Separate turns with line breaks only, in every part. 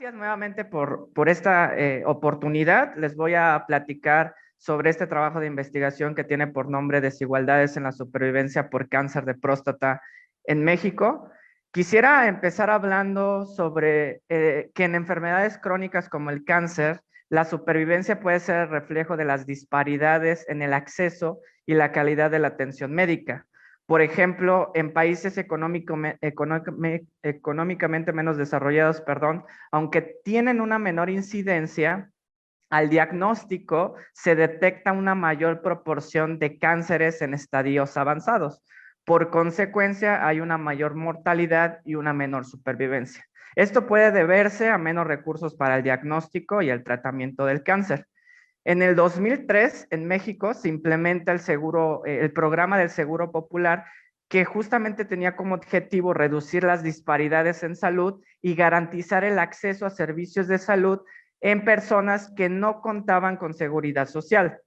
Gracias nuevamente por esta oportunidad. Les voy a platicar sobre este trabajo de investigación que tiene por nombre Desigualdades en la supervivencia por cáncer de próstata en México. Quisiera empezar hablando sobre que en enfermedades crónicas como el cáncer, la supervivencia puede ser el reflejo de las disparidades en el acceso y la calidad de la atención médica. Por ejemplo, en países económicamente menos desarrollados, aunque tienen una menor incidencia, al diagnóstico se detecta una mayor proporción de cánceres en estadios avanzados. Por consecuencia, hay una mayor mortalidad y una menor supervivencia. Esto puede deberse a menos recursos para el diagnóstico y el tratamiento del cáncer. En el 2003, en México, se implementa el programa del Seguro Popular, que justamente tenía como objetivo reducir las disparidades en salud y garantizar el acceso a servicios de salud en personas que no contaban con seguridad social.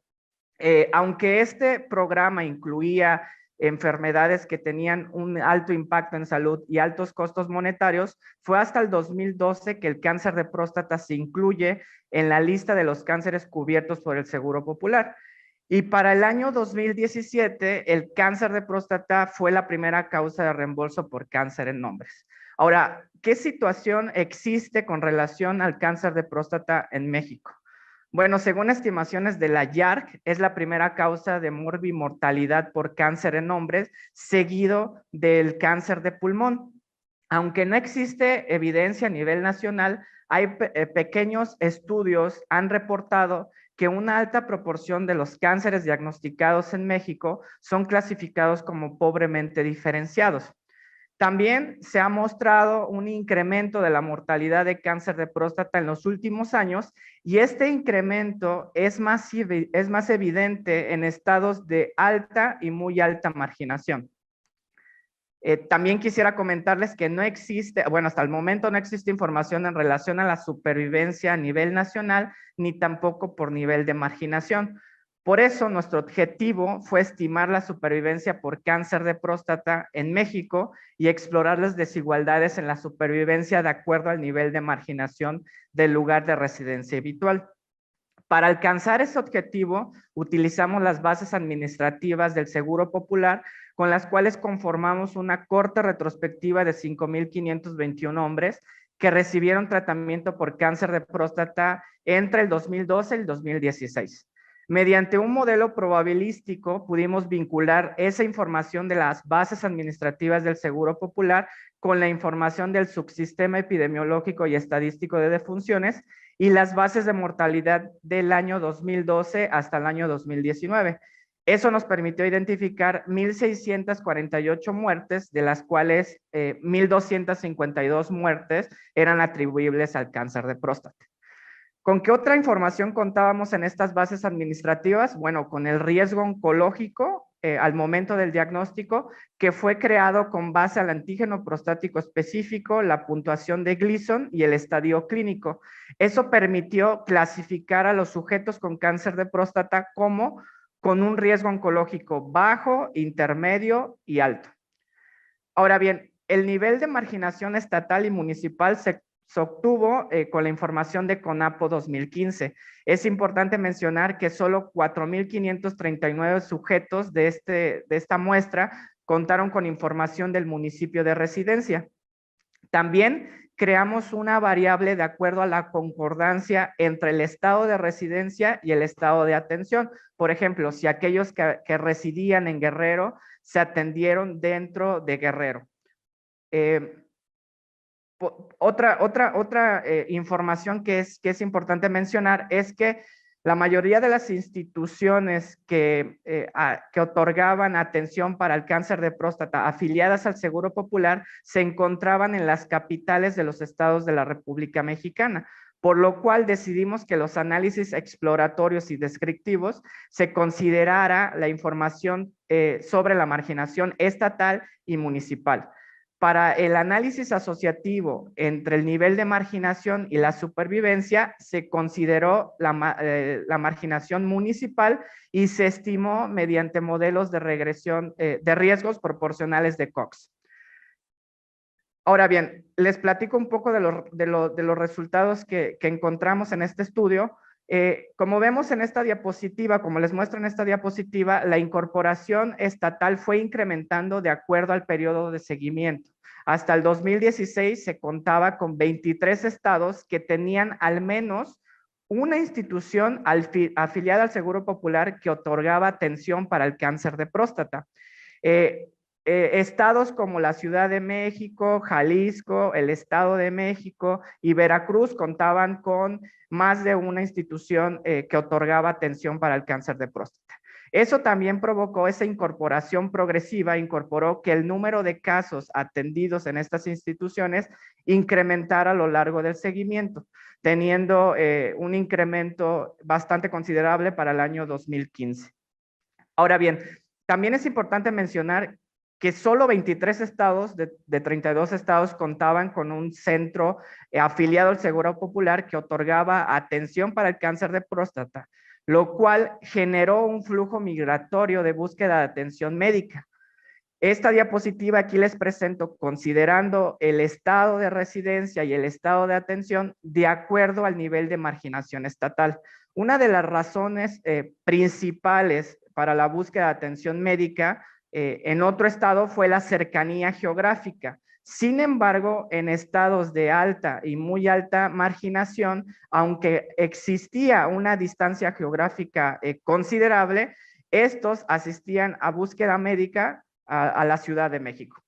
Aunque este programa incluía enfermedades que tenían un alto impacto en salud y altos costos monetarios, fue hasta el 2012 que el cáncer de próstata se incluye en la lista de los cánceres cubiertos por el Seguro Popular. Y para el año 2017, el cáncer de próstata fue la primera causa de reembolso por cáncer en hombres. Ahora, ¿qué situación existe con relación al cáncer de próstata en México? Bueno, según estimaciones de la YARC, es la primera causa de morbimortalidad por cáncer en hombres, seguido del cáncer de pulmón. Aunque no existe evidencia a nivel nacional, hay pequeños estudios han reportado que una alta proporción de los cánceres diagnosticados en México son clasificados como pobremente diferenciados. También se ha mostrado un incremento de la mortalidad de cáncer de próstata en los últimos años y este incremento es más evidente en estados de alta y muy alta marginación. También quisiera comentarles que no existe, bueno, hasta el momento no existe información en relación a la supervivencia a nivel nacional, ni tampoco por nivel de marginación. Por eso, nuestro objetivo fue estimar la supervivencia por cáncer de próstata en México y explorar las desigualdades en la supervivencia de acuerdo al nivel de marginación del lugar de residencia habitual. Para alcanzar ese objetivo, utilizamos las bases administrativas del Seguro Popular, con las cuales conformamos una corta retrospectiva de 5,521 hombres que recibieron tratamiento por cáncer de próstata entre el 2012 y el 2016. Mediante un modelo probabilístico pudimos vincular esa información de las bases administrativas del Seguro Popular con la información del subsistema epidemiológico y estadístico de defunciones y las bases de mortalidad del año 2012 hasta el año 2019. Eso nos permitió identificar 1,648 muertes, de las cuales 1,252 muertes eran atribuibles al cáncer de próstata. ¿Con qué otra información contábamos en estas bases administrativas? Bueno, con el riesgo oncológico al momento del diagnóstico, que fue creado con base al antígeno prostático específico, la puntuación de Gleason y el estadio clínico. Eso permitió clasificar a los sujetos con cáncer de próstata como con un riesgo oncológico bajo, intermedio y alto. Ahora bien, el nivel de marginación estatal y municipal se obtuvo con la información de CONAPO 2015. Es importante mencionar que solo 4,539 sujetos de esta muestra contaron con información del municipio de residencia. También creamos una variable de acuerdo a la concordancia entre el estado de residencia y el estado de atención. Por ejemplo, si aquellos que residían en Guerrero se atendieron dentro de Guerrero. Otra información que es importante mencionar es que la mayoría de las instituciones que otorgaban atención para el cáncer de próstata afiliadas al Seguro Popular se encontraban en las capitales de los estados de la República Mexicana, por lo cual decidimos que los análisis exploratorios y descriptivos se considerara la información sobre la marginación estatal y municipal. Para el análisis asociativo entre el nivel de marginación y la supervivencia, se consideró la marginación municipal y se estimó mediante modelos de regresión de riesgos proporcionales de Cox. Ahora bien, les platico un poco de los resultados que encontramos en este estudio. Como vemos en esta diapositiva, como les muestro en esta diapositiva, la incorporación estatal fue incrementando de acuerdo al periodo de seguimiento. Hasta el 2016 se contaba con 23 estados que tenían al menos una institución afiliada al Seguro Popular que otorgaba atención para el cáncer de próstata. Estados como la Ciudad de México, Jalisco, el Estado de México y Veracruz contaban con más de una institución que otorgaba atención para el cáncer de próstata. Eso también provocó esa incorporación progresiva, incorporó que el número de casos atendidos en estas instituciones incrementara a lo largo del seguimiento, teniendo un incremento bastante considerable para el año 2015. Ahora bien, también es importante mencionar que solo 23 estados de 32 estados contaban con un centro afiliado al Seguro Popular que otorgaba atención para el cáncer de próstata, lo cual generó un flujo migratorio de búsqueda de atención médica. Esta diapositiva aquí les presento considerando el estado de residencia y el estado de atención de acuerdo al nivel de marginación estatal. Una de las razones principales para la búsqueda de atención médica en otro estado fue la cercanía geográfica. Sin embargo, en estados de alta y muy alta marginación, aunque existía una distancia geográfica considerable, estos asistían a búsqueda médica a la Ciudad de México.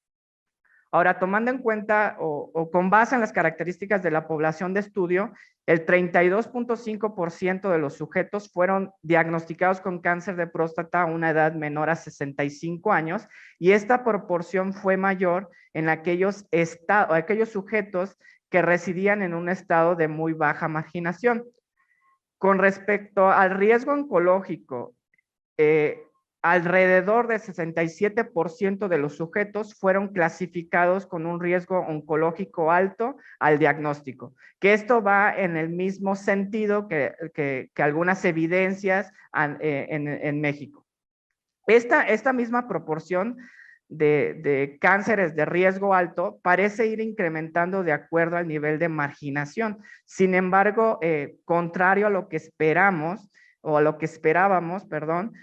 Ahora, tomando en cuenta o con base en las características de la población de estudio, el 32.5% de los sujetos fueron diagnosticados con cáncer de próstata a una edad menor a 65 años y esta proporción fue mayor en aquellos sujetos que residían en un estado de muy baja marginación. Con respecto al riesgo oncológico, alrededor del 67% de los sujetos fueron clasificados con un riesgo oncológico alto al diagnóstico, que esto va en el mismo sentido que algunas evidencias en México. Esta misma proporción de cánceres de riesgo alto parece ir incrementando de acuerdo al nivel de marginación. Sin embargo, contrario a lo que esperamos, o a lo que esperábamos, perdón,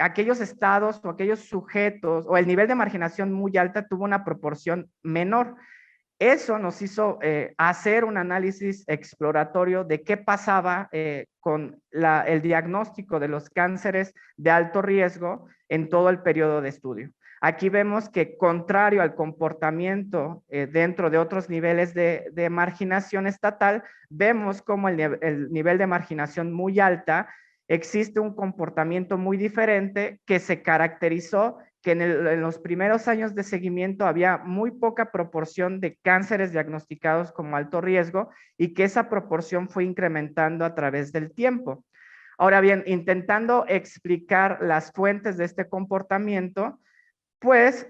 aquellos estados o aquellos sujetos o el nivel de marginación muy alta tuvo una proporción menor. Eso nos hizo hacer un análisis exploratorio de qué pasaba con el diagnóstico de los cánceres de alto riesgo en todo el periodo de estudio. Aquí vemos que contrario al comportamiento dentro de otros niveles de marginación estatal, vemos como el nivel de marginación muy alta existe un comportamiento muy diferente que se caracterizó que en los primeros años de seguimiento había muy poca proporción de cánceres diagnosticados como alto riesgo y que esa proporción fue incrementando a través del tiempo. Ahora bien, intentando explicar las fuentes de este comportamiento, pues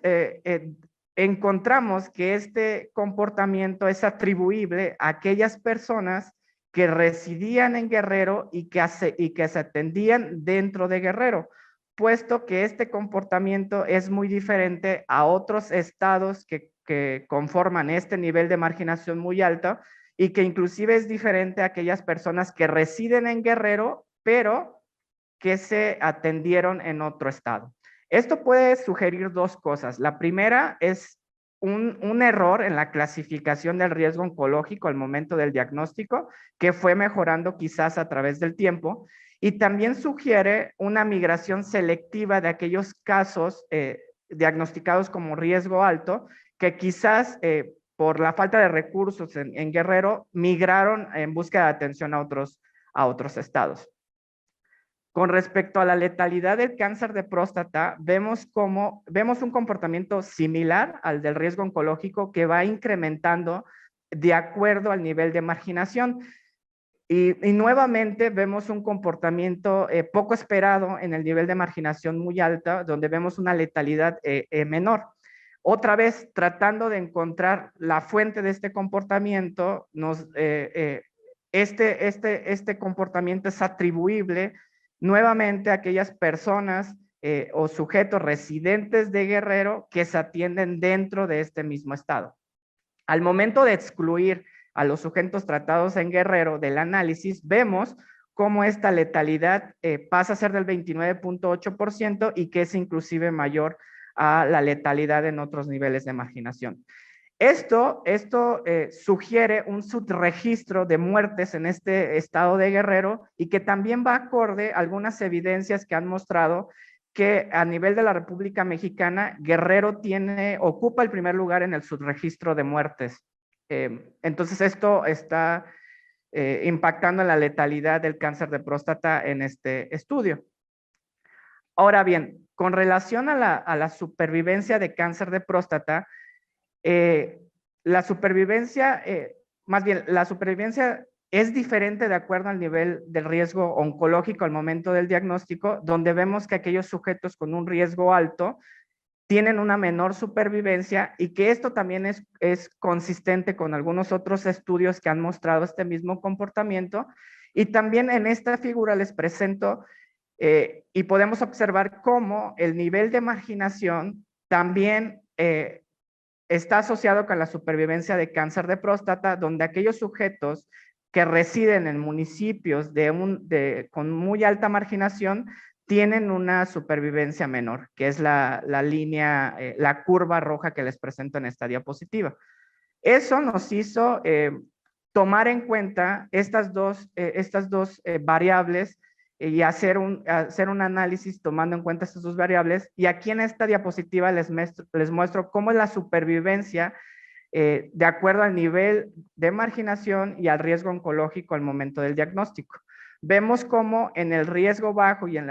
encontramos que este comportamiento es atribuible a aquellas personas que residían en Guerrero y que se atendían dentro de Guerrero, puesto que este comportamiento es muy diferente a otros estados que conforman este nivel de marginación muy alto y que inclusive es diferente a aquellas personas que residen en Guerrero, pero que se atendieron en otro estado. Esto puede sugerir dos cosas. La primera es un error en la clasificación del riesgo oncológico al momento del diagnóstico, que fue mejorando quizás a través del tiempo, y también sugiere una migración selectiva de aquellos casos diagnosticados como riesgo alto, que quizás por la falta de recursos en Guerrero migraron en búsqueda de atención a otros estados. Con respecto a la letalidad del cáncer de próstata, vemos un comportamiento similar al del riesgo oncológico que va incrementando de acuerdo al nivel de marginación. Y nuevamente vemos un comportamiento poco esperado en el nivel de marginación muy alta, donde vemos una letalidad menor. Otra vez, tratando de encontrar la fuente de este comportamiento, este comportamiento es atribuible nuevamente a aquellas personas o sujetos residentes de Guerrero que se atienden dentro de este mismo estado. Al momento de excluir a los sujetos tratados en Guerrero del análisis, vemos cómo esta letalidad pasa a ser del 29.8% y que es inclusive mayor a la letalidad en otros niveles de marginación. Esto sugiere un subregistro de muertes en este estado de Guerrero y que también va acorde a algunas evidencias que han mostrado que a nivel de la República Mexicana, Guerrero ocupa el primer lugar en el subregistro de muertes. Entonces esto está impactando en la letalidad del cáncer de próstata en este estudio. Ahora bien, con relación a la supervivencia de cáncer de próstata, la supervivencia, la supervivencia es diferente de acuerdo al nivel del riesgo oncológico al momento del diagnóstico, donde vemos que aquellos sujetos con un riesgo alto tienen una menor supervivencia y que esto también es consistente con algunos otros estudios que han mostrado este mismo comportamiento. Y también en esta figura les presento y podemos observar cómo el nivel de marginación también está asociado con la supervivencia de cáncer de próstata, donde aquellos sujetos que residen en municipios con muy alta marginación tienen una supervivencia menor, que es la línea, la curva roja que les presento en esta diapositiva. Eso nos hizo tomar en cuenta estas dos variables y hacer un análisis tomando en cuenta estas dos variables. Y aquí en esta diapositiva les muestro cómo es la supervivencia de acuerdo al nivel de marginación y al riesgo oncológico al momento del diagnóstico. Vemos cómo en el riesgo bajo y en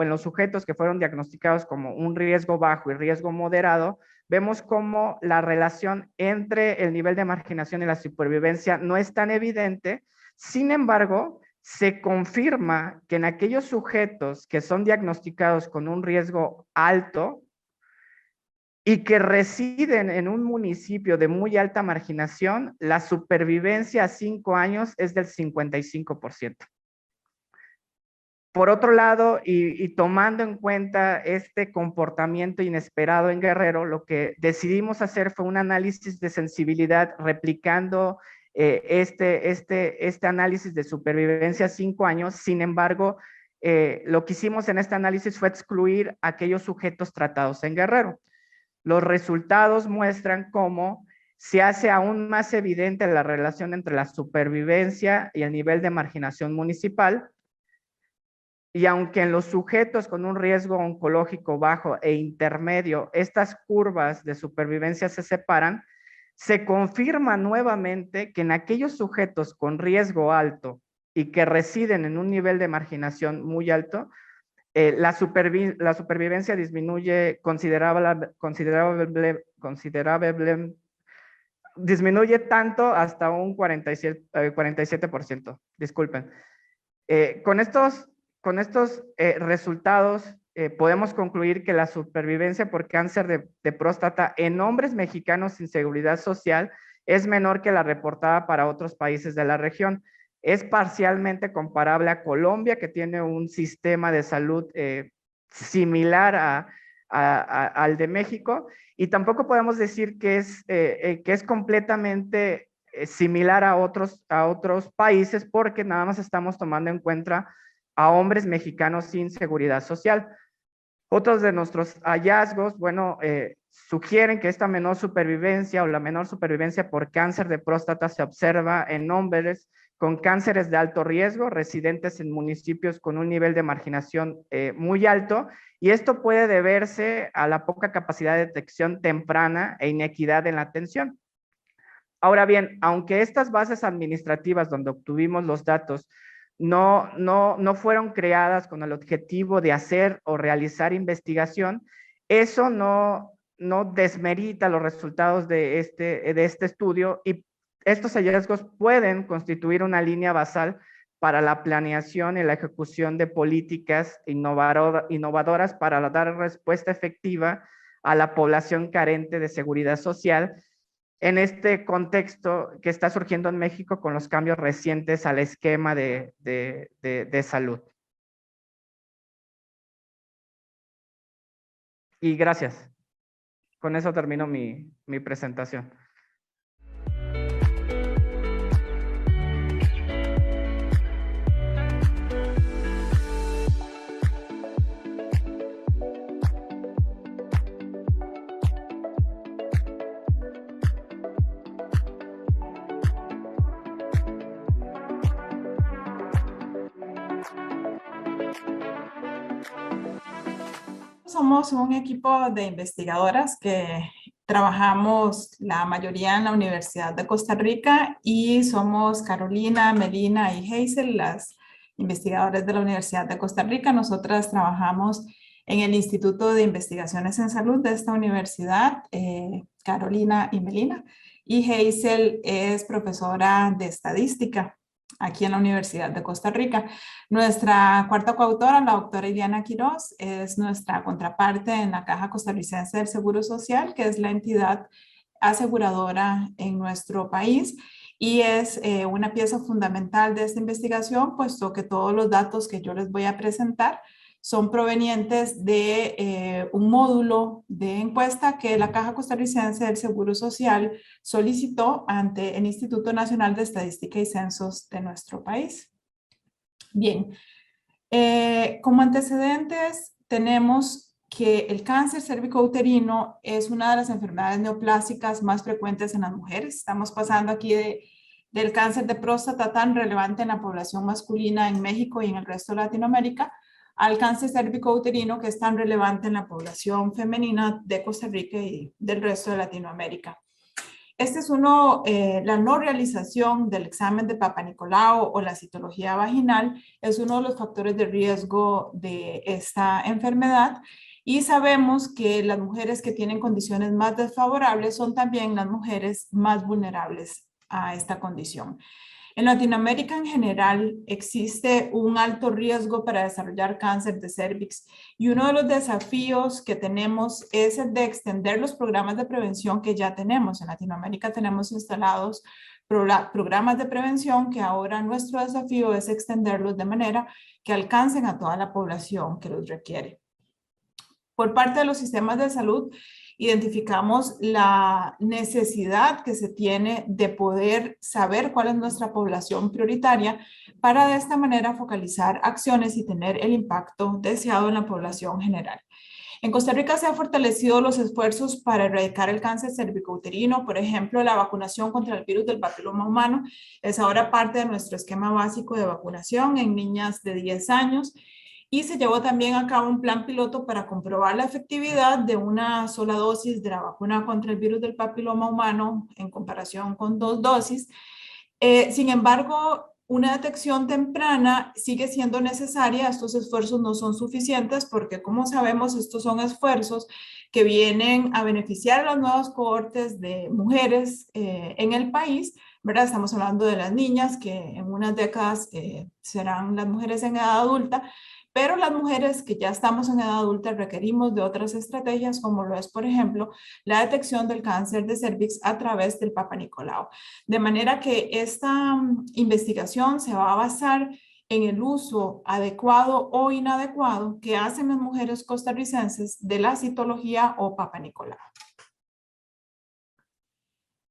los sujetos que fueron diagnosticados como un riesgo bajo y riesgo moderado, vemos cómo la relación entre el nivel de marginación y la supervivencia no es tan evidente. Sin embargo, se confirma que en aquellos sujetos que son diagnosticados con un riesgo alto y que residen en un municipio de muy alta marginación, la supervivencia a 5 años es del 55%. Por otro lado, y tomando en cuenta este comportamiento inesperado en Guerrero, lo que decidimos hacer fue un análisis de sensibilidad replicando este análisis de supervivencia a 5 años. Sin embargo, lo que hicimos en este análisis fue excluir a aquellos sujetos tratados en Guerrero. Los resultados muestran cómo se hace aún más evidente la relación entre la supervivencia y el nivel de marginación municipal. Y aunque en los sujetos con un riesgo oncológico bajo e intermedio, estas curvas de supervivencia se separan, se confirma nuevamente que en aquellos sujetos con riesgo alto y que residen en un nivel de marginación muy alto, la supervivencia disminuye disminuye tanto hasta un 47%. Disculpen. Con estos resultados podemos concluir que la supervivencia por cáncer de próstata en hombres mexicanos sin seguridad social es menor que la reportada para otros países de la región. Es parcialmente comparable a Colombia, que tiene un sistema de salud similar al de México, y tampoco podemos decir que es completamente similar a otros países, porque nada más estamos tomando en cuenta a hombres mexicanos sin seguridad social. Otros de nuestros hallazgos, bueno, sugieren que esta menor supervivencia o la menor supervivencia por cáncer de próstata se observa en hombres con cánceres de alto riesgo, residentes en municipios con un nivel de marginación muy alto, y esto puede deberse a la poca capacidad de detección temprana e inequidad en la atención. Ahora bien, aunque estas bases administrativas donde obtuvimos los datos no fueron creadas con el objetivo de hacer o realizar investigación, eso no desmerita los resultados de este estudio, y estos hallazgos pueden constituir una línea basal para la planeación y la ejecución de políticas innovadoras para dar respuesta efectiva a la población carente de seguridad social en este contexto que está surgiendo en México con los cambios recientes al esquema de salud. Y gracias. Con eso termino mi presentación.
somos un equipo de investigadoras que trabajamos la mayoría en la Universidad de Costa Rica y somos Carolina, Melina y Hazel, las investigadoras de la Universidad de Costa Rica. Nosotras trabajamos en el Instituto de Investigaciones en Salud de esta universidad, Carolina y Melina, y Hazel es profesora de estadística aquí en la Universidad de Costa Rica. Nuestra cuarta coautora, la doctora Iliana Quiroz, es nuestra contraparte en la Caja Costarricense del Seguro Social, que es la entidad aseguradora en nuestro país y es una pieza fundamental de esta investigación, puesto que todos los datos que yo les voy a presentar son provenientes de un módulo de encuesta que la Caja Costarricense del Seguro Social solicitó ante el Instituto Nacional de Estadística y Censos de nuestro país. Bien, como antecedentes tenemos que el cáncer cérvico-uterino es una de las enfermedades neoplásicas más frecuentes en las mujeres. Estamos pasando aquí del cáncer de próstata tan relevante en la población masculina en México y en el resto de Latinoamérica, al cáncer cérvico-uterino que es tan relevante en la población femenina de Costa Rica y del resto de Latinoamérica. Este es la no realización del examen de Papa Nicolau o la citología vaginal es uno de los factores de riesgo de esta enfermedad y sabemos que las mujeres que tienen condiciones más desfavorables son también las mujeres más vulnerables a esta condición. En Latinoamérica en general existe un alto riesgo para desarrollar cáncer de cervix y uno de los desafíos que tenemos es el de extender los programas de prevención que ya tenemos. En Latinoamérica tenemos instalados programas de prevención que ahora nuestro desafío es extenderlos de manera que alcancen a toda la población que los requiere. Por parte de los sistemas de salud, identificamos la necesidad que se tiene de poder saber cuál es nuestra población prioritaria para de esta manera focalizar acciones y tener el impacto deseado en la población general. En Costa Rica se han fortalecido los esfuerzos para erradicar el cáncer cervicouterino. Por ejemplo, la vacunación contra el virus del papiloma humano es ahora parte de nuestro esquema básico de vacunación en niñas de 10 años. Y se llevó también a cabo un plan piloto para comprobar la efectividad de una sola dosis de la vacuna contra el virus del papiloma humano en comparación con 2 dosis. Sin embargo, una detección temprana sigue siendo necesaria. Estos esfuerzos no son suficientes porque, como sabemos, estos son esfuerzos que vienen a beneficiar a las nuevas cohortes de mujeres en el país, ¿verdad? Estamos hablando de las niñas que en unas décadas serán las mujeres en edad adulta, pero las mujeres que ya estamos en edad adulta requerimos de otras estrategias como lo es, por ejemplo, la detección del cáncer de cervix a través del Papa Nicolau. De manera que esta investigación se va a basar en el uso adecuado o inadecuado que hacen las mujeres costarricenses de la citología o Papa Nicolau.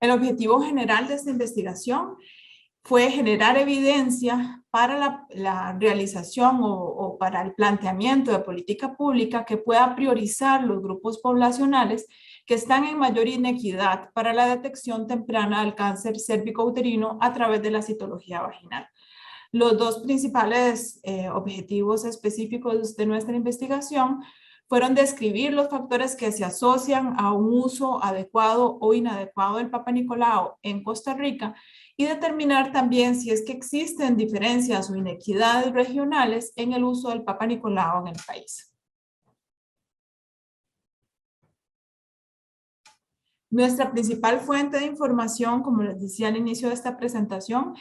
El objetivo general de esta investigación fue generar evidencia para la realización o para el planteamiento de política pública que pueda priorizar los grupos poblacionales que están en mayor inequidad para la detección temprana del cáncer cérvico-uterino a través de la citología vaginal. Los dos principales objetivos específicos de nuestra investigación fueron describir los factores que se asocian a un uso adecuado o inadecuado del Papa Nicolau en Costa Rica y determinar también si es que existen diferencias o inequidades regionales en el uso del Papa Nicolau en el país. Nuestra principal fuente de información, como les decía al inicio de esta presentación,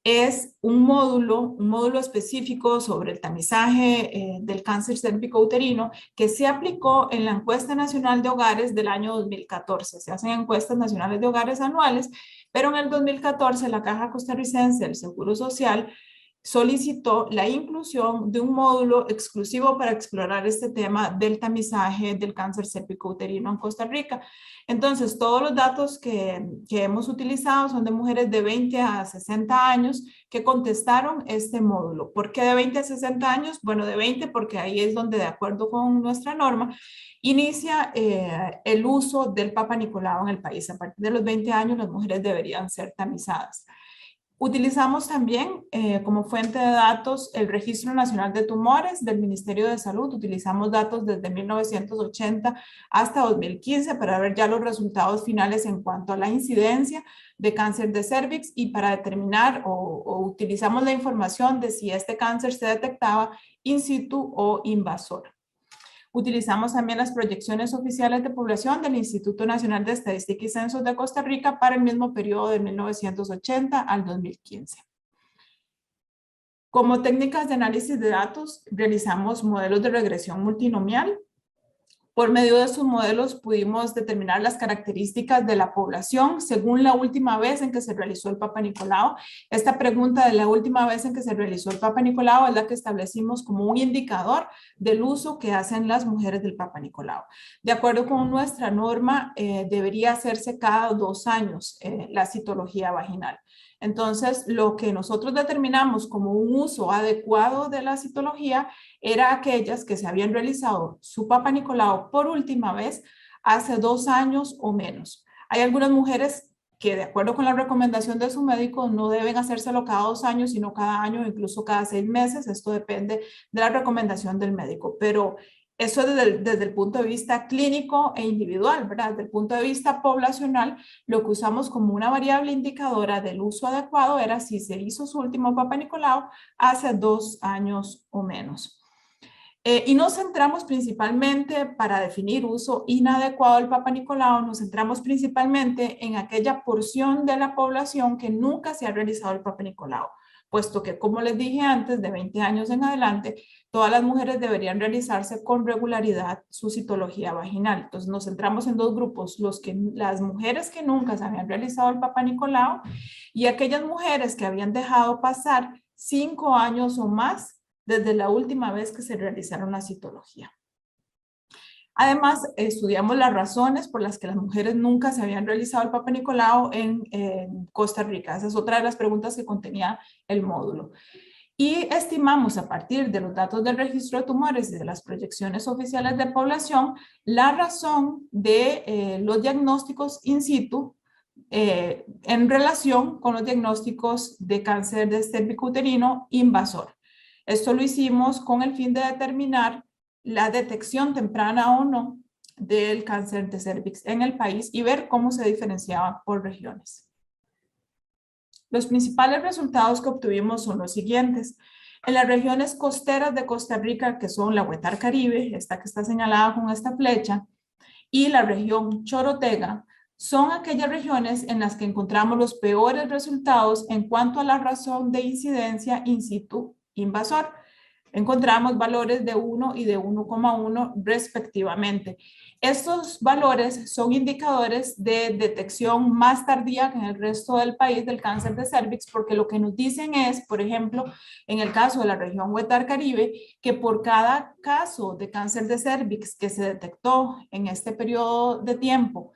es un módulo específico sobre el tamizaje del cáncer cérvico-uterino que se aplicó en la encuesta nacional de hogares del año 2014. Se hacen encuestas nacionales de hogares anuales, pero en el 2014 la Caja Costarricense del Seguro Social solicitó la inclusión de un módulo exclusivo para explorar este tema del tamizaje del cáncer cérvico-uterino en Costa Rica. Entonces, todos los datos que hemos utilizado son de mujeres de 20 a 60 años que contestaron este módulo. ¿Por qué de 20 a 60 años? Bueno, de 20 porque ahí es donde, de acuerdo con nuestra norma, inicia el uso del Papa Nicolau en el país. A partir de los 20 años, las mujeres deberían ser tamizadas. Utilizamos también como fuente de datos el Registro Nacional de Tumores del Ministerio de Salud. Utilizamos datos desde 1980 hasta 2015 para ver ya los resultados finales en cuanto a la incidencia de cáncer de cervix y para determinar o utilizamos la información de si este cáncer se detectaba in situ o invasor. Utilizamos también las proyecciones oficiales de población del Instituto Nacional de Estadística y Censos de Costa Rica para el mismo periodo de 1980 al 2015. Como técnicas de análisis de datos, realizamos modelos de regresión multinomial. Por medio de estos modelos pudimos determinar las características de la población según la última vez en que se realizó el Papa Nicolau. Esta pregunta de la última vez en que se realizó el Papa Nicolau es la que establecimos como un indicador del uso que hacen las mujeres del Papa Nicolau. De acuerdo con nuestra norma, debería hacerse cada 2 años la citología vaginal. Entonces, lo que nosotros determinamos como un uso adecuado de la citología era aquellas que se habían realizado su Papa Nicolau por última vez hace 2 años o menos. Hay algunas mujeres que de acuerdo con la recomendación de su médico no deben hacérselo cada 2 años, sino cada año, incluso cada 6 meses. Esto depende de la recomendación del médico, pero eso desde el punto de vista clínico e individual, ¿verdad? Desde el punto de vista poblacional, lo que usamos como una variable indicadora del uso adecuado era si se hizo su último Papa Nicolau hace 2 años o menos. Y nos centramos principalmente para definir uso inadecuado del Papa Nicolau, nos centramos principalmente en aquella porción de la población que nunca se ha realizado el Papa Nicolau, puesto que, como les dije antes, de 20 años en adelante, todas las mujeres deberían realizarse con regularidad su citología vaginal. Entonces nos centramos en 2 grupos, las mujeres que nunca se habían realizado el Papa Nicolau y aquellas mujeres que habían dejado pasar 5 años o más desde la última vez que se realizaron la citología. Además, estudiamos las razones por las que las mujeres nunca se habían realizado el Papa Nicolau en Costa Rica. Esa es otra de las preguntas que contenía el módulo. Y estimamos a partir de los datos del registro de tumores y de las proyecciones oficiales de población la razón de los diagnósticos in situ en relación con los diagnósticos de cáncer de cervicuterino invasor. Esto lo hicimos con el fin de determinar la detección temprana o no del cáncer de cervix en el país y ver cómo se diferenciaba por regiones. Los principales resultados que obtuvimos son los siguientes. En las regiones costeras de Costa Rica, que son la Huetar Caribe, esta que está señalada con esta flecha, y la región Chorotega, son aquellas regiones en las que encontramos los peores resultados en cuanto a la razón de incidencia in situ invasor. Encontramos valores de 1 y de 1,1 respectivamente. Estos valores son indicadores de detección más tardía que en el resto del país del cáncer de cervix, porque lo que nos dicen es, por ejemplo, en el caso de la región Huetar Caribe, que por cada caso de cáncer de cervix que se detectó en este periodo de tiempo,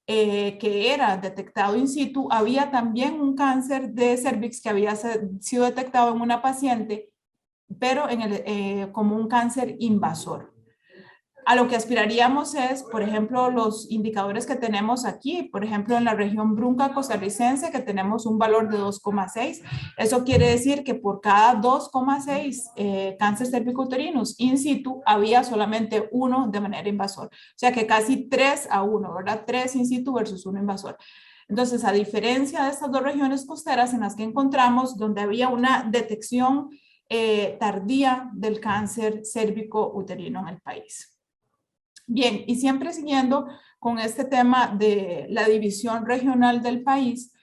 que era detectado in situ, había también un cáncer de cervix que había sido detectado en una paciente, pero como un cáncer invasor. A lo que aspiraríamos es, por ejemplo, los indicadores que tenemos aquí, por ejemplo, en la región Brunca costarricense, que tenemos un valor de 2,6. Eso quiere decir que por cada 2,6 cánceres cervicouterinos in situ, había solamente 1 de manera invasor. O sea que casi 3-1, ¿verdad? 3 in situ versus 1 invasor. Entonces, a diferencia de estas 2 regiones costeras en las que encontramos donde había una detección tardía del cáncer cérvico-uterino en el país. Bien, y siempre siguiendo con este tema de la división regional del país,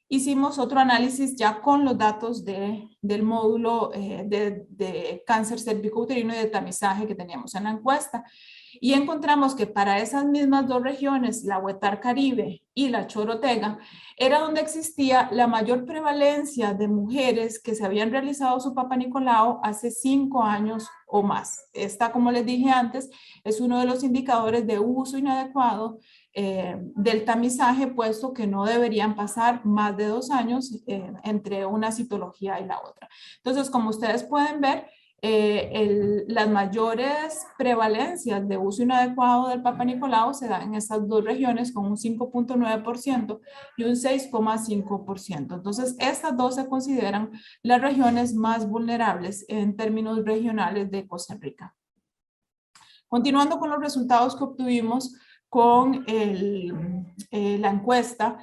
hicimos otro análisis ya con los datos del módulo de cáncer cérvico-uterino y de tamizaje que teníamos en la encuesta. Y encontramos que para esas mismas 2 regiones, la Huetar Caribe y la Chorotega, era donde existía la mayor prevalencia de mujeres que se habían realizado su Papa Nicolau hace 5 años o más. Esta, como les dije antes, es uno de los indicadores de uso inadecuado del tamizaje, puesto que no deberían pasar más de 2 años entre una citología y la otra. Entonces, como ustedes pueden ver, las mayores prevalencias de uso inadecuado del Papa Nicolau se dan en estas dos regiones con un 5.9% y un 6.5%. Entonces, estas dos se consideran las regiones más vulnerables en términos regionales de Costa Rica. Continuando con los resultados que obtuvimos con la encuesta,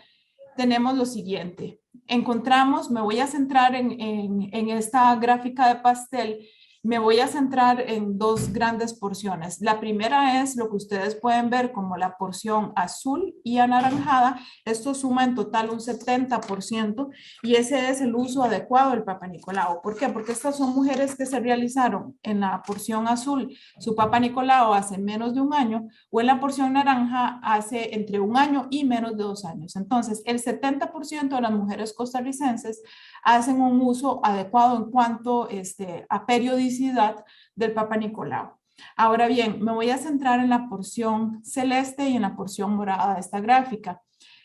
tenemos lo siguiente. Encontramos, me voy a centrar en esta gráfica de pastel, me voy a centrar en dos grandes porciones. La primera es lo que ustedes pueden ver como la porción azul y anaranjada. Esto suma en total un 70% y ese es el uso adecuado del Papa Nicolau. ¿Por qué? Porque estas son mujeres que se realizaron en la porción azul su Papa Nicolau hace menos de un año o en la porción naranja hace entre un año y menos de 2 años. Entonces, el 70% de las mujeres costarricenses hacen un uso adecuado en cuanto a periodicidad del Papa Nicolau. Ahora bien, me voy a centrar en la porción celeste y en la porción morada de esta gráfica.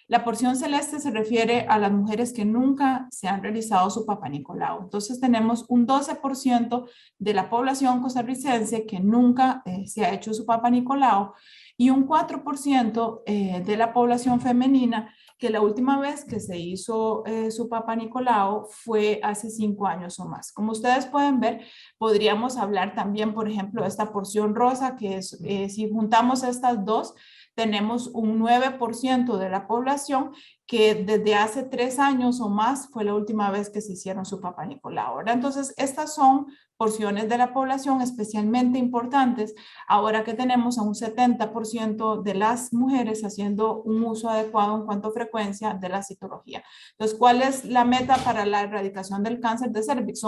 La porción celeste se refiere a las mujeres que nunca se han realizado su Papa Nicolau. Entonces tenemos un 12% de la población costarricense que nunca se ha hecho su Papa Nicolau y un 4% de la población femenina que la última vez que se hizo su Papa Nicolau fue hace 5 años o más. Como ustedes pueden ver, podríamos hablar también, por ejemplo, de esta porción rosa, que es, si juntamos estas dos, tenemos un 9% de la población que desde hace 3 años o más fue la última vez que se hicieron su Papa Nicolau, ¿verdad? Entonces, estas son porciones de la población especialmente importantes ahora que tenemos a un 70% de las mujeres haciendo un uso adecuado en cuanto a frecuencia de la citología. Entonces, ¿cuál es la meta para la erradicación del cáncer de cervix?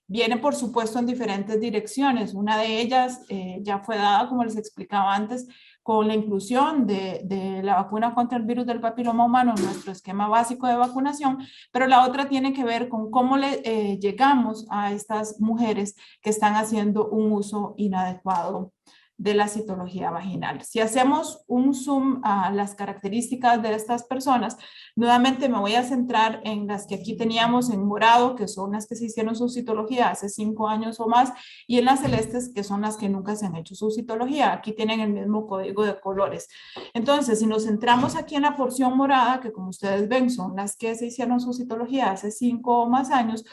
Viene, por supuesto, en diferentes direcciones. Una de ellas ya fue dada, como les explicaba antes, con la inclusión de la vacuna contra el virus del papiloma humano en nuestro esquema básico de vacunación, pero la otra tiene que ver con cómo le llegamos a estas mujeres que están haciendo un uso inadecuado de la citología vaginal. Si hacemos un zoom a las características de estas personas, nuevamente me voy a centrar en las que aquí teníamos en morado, que son las que se hicieron su citología hace 5 años o más, y en las celestes, que son las que nunca se han hecho su citología. Aquí tienen el mismo código de colores. Entonces, si nos centramos aquí en la porción morada, que como ustedes ven son las que se hicieron su citología hace 5 o más años,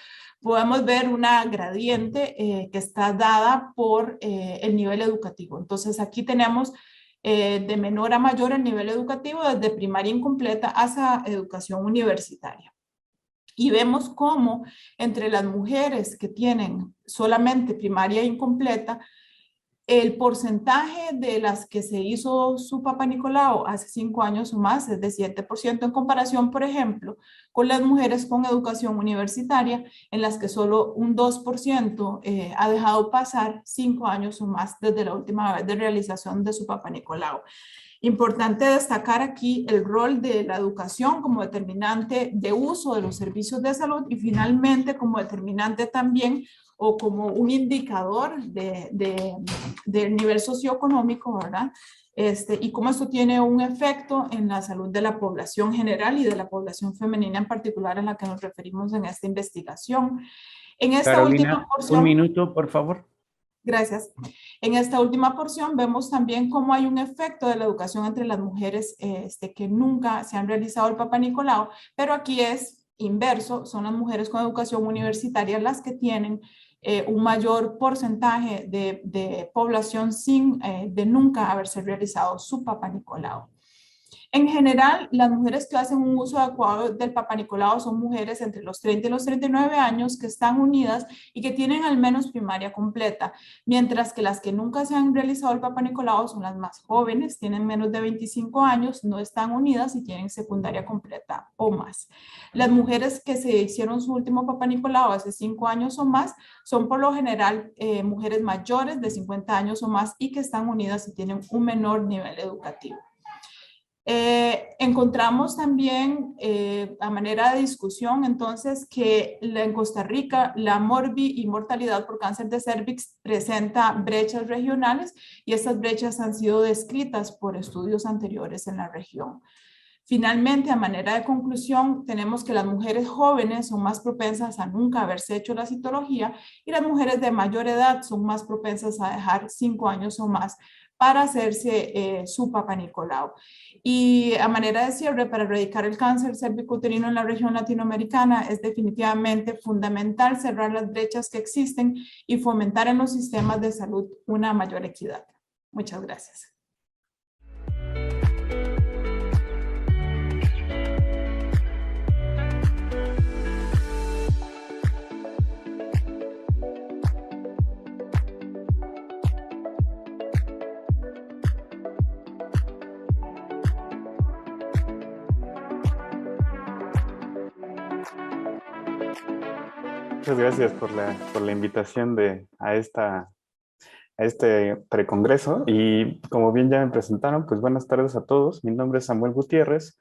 podemos ver una gradiente que está dada por el nivel educativo. Entonces, aquí tenemos de menor a mayor el nivel educativo desde primaria incompleta hasta educación universitaria. Y vemos cómo entre las mujeres que tienen solamente primaria incompleta, el porcentaje de las que se hizo su Papa Nicolau hace 5 años o más es de 7% en comparación, por ejemplo, con las mujeres con educación universitaria, en las que solo un 2% ha dejado pasar 5 años o más desde la última vez de realización de su Papa Nicolau. Importante destacar aquí el rol de la educación como determinante de uso de los servicios de salud y finalmente como determinante también o como un indicador del nivel socioeconómico, ¿verdad? Y cómo esto tiene un efecto en la salud de la población general y de la población femenina en particular a la que nos referimos en esta investigación. En esta
Carolina,
última porción,
un minuto, por favor.
Gracias. En esta última porción vemos también cómo hay un efecto de la educación entre las mujeres que nunca se han realizado el Papa Nicolau, pero aquí es inverso, son las mujeres con educación universitaria las que tienen un mayor porcentaje de población sin de nunca haberse realizado su Papa Nicolau. En general, las mujeres que hacen un uso adecuado del Papa Nicolau son mujeres entre los 30 y los 39 años que están unidas y que tienen al menos primaria completa, mientras que las que nunca se han realizado el Papa Nicolau son las más jóvenes, tienen menos de 25 años, no están unidas y tienen secundaria completa o más. Las mujeres que se hicieron su último Papa Nicolau hace 5 años o más son por lo general mujeres mayores de 50 años o más y que están unidas y tienen un menor nivel educativo. Encontramos también a manera de discusión entonces que en Costa Rica la mortalidad por cáncer de cervix presenta brechas regionales y estas brechas han sido descritas por estudios anteriores en la región. Finalmente, a manera de conclusión, tenemos que las mujeres jóvenes son más propensas a nunca haberse hecho la citología y las mujeres de mayor edad son más propensas a dejar 5 años o más para hacerse su Papa Nicolau. Y a manera de cierre, para erradicar el cáncer cervicouterino en la región latinoamericana, es definitivamente fundamental cerrar las brechas que existen y fomentar en los sistemas de salud una mayor equidad. Muchas gracias.
Muchas gracias por la invitación a este precongreso. Y como bien ya me presentaron, pues buenas tardes a todos. Mi nombre es Samuel Gutiérrez.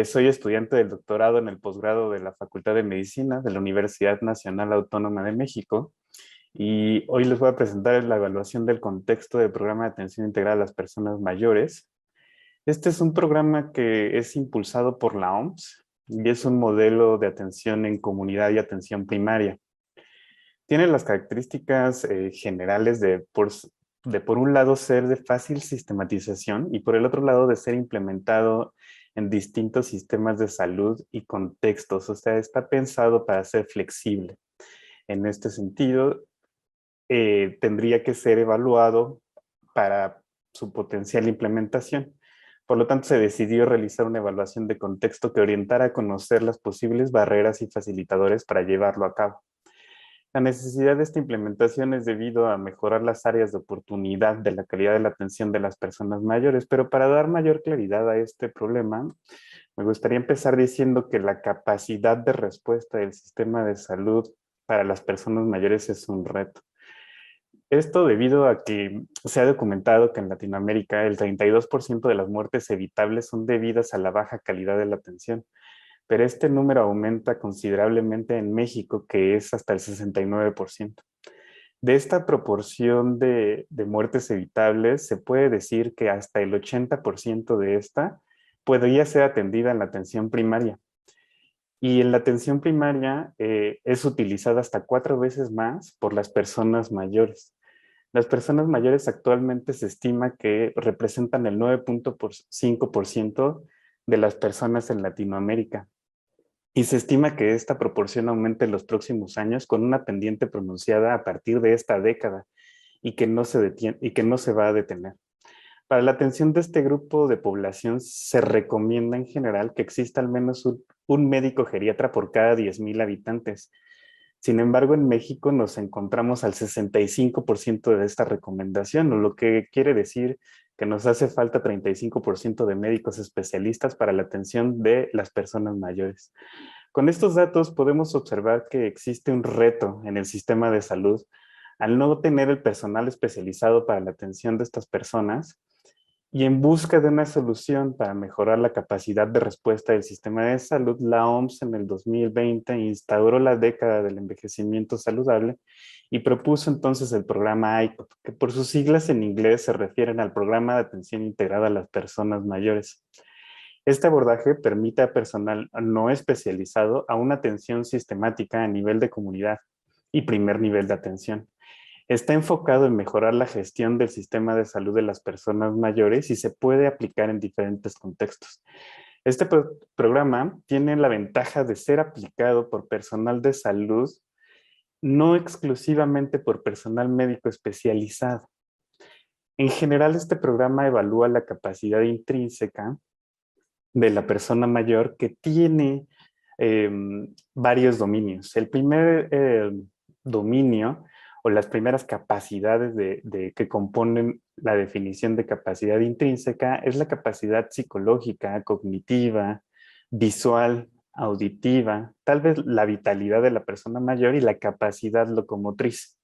Soy estudiante del doctorado en el posgrado de la Facultad de Medicina de la Universidad Nacional Autónoma de México. Y hoy les voy a presentar la evaluación del contexto del programa de atención integral a las personas mayores. Este es un programa que es impulsado por la OMS y es un modelo de atención en comunidad y atención primaria. Tiene las características generales de por un lado ser de fácil sistematización y por el otro lado de ser implementado en distintos sistemas de salud y contextos. O sea, está pensado para ser flexible. En este sentido, tendría que ser evaluado para su potencial implementación. Por lo tanto, se decidió realizar una evaluación de contexto que orientara a conocer las posibles barreras y facilitadores para llevarlo a cabo. La necesidad de esta implementación es debido a mejorar las áreas de oportunidad de la calidad de la atención de las personas mayores, pero para dar mayor claridad a este problema, me gustaría empezar diciendo que la capacidad de respuesta del sistema de salud para las personas mayores es un reto. Esto debido a que se ha documentado que en Latinoamérica el 32% de las muertes evitables son debidas a la baja calidad de la atención, pero este número aumenta considerablemente en México, que es hasta el 69%. De esta proporción de muertes evitables, se puede decir que hasta el 80% de esta podría ser atendida en la atención primaria. Y en la atención primaria es utilizada hasta 4 veces más por las personas mayores. Las personas mayores actualmente se estima que representan el 9.5% de las personas en Latinoamérica. Y se estima que esta proporción aumente en los próximos años con una pendiente pronunciada a partir de esta década y que no se va a detener. Para la atención de este grupo de población se recomienda en general que exista al menos un médico geriatra por cada 10,000 habitantes. Sin embargo, en México nos encontramos al 65% de esta recomendación, lo que quiere decir que nos hace falta 35% de médicos especialistas para la atención de las personas mayores. Con estos datos podemos observar que existe un reto en el sistema de salud al no tener el personal especializado para la atención de estas personas. Y en busca de una solución para mejorar la capacidad de respuesta del sistema de salud, la OMS en el 2020 instauró la década del envejecimiento saludable y propuso entonces el programa ICOP, que por sus siglas en inglés se refieren al Programa de Atención Integrada a las Personas Mayores. Este abordaje permite a personal no especializado a una atención sistemática a nivel de comunidad y primer nivel de atención. Está enfocado en mejorar la gestión del sistema de salud de las personas mayores y se puede aplicar en diferentes contextos. Este programa tiene la ventaja de ser aplicado por personal de salud, no exclusivamente por personal médico especializado. En general, este programa evalúa la capacidad intrínseca de la persona mayor que tiene varios dominios. El primer dominio o las primeras capacidades que componen la definición de capacidad intrínseca es la capacidad psicológica, cognitiva, visual, auditiva, tal vez la vitalidad de la persona mayor y la capacidad locomotriz.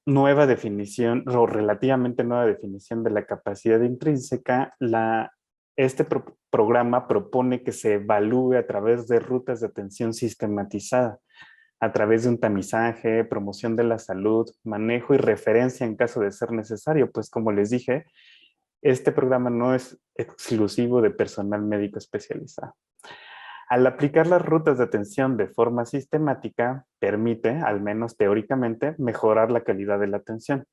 Nueva definición o relativamente nueva definición de la capacidad intrínseca, este programa propone que se evalúe a través de rutas de atención sistematizada, a través de un tamizaje, promoción de la salud, manejo y referencia en caso de ser necesario, pues como les dije, este programa no es exclusivo de personal médico especializado. Al aplicar las rutas de atención de forma sistemática, permite, al menos teóricamente, mejorar la calidad de la atención.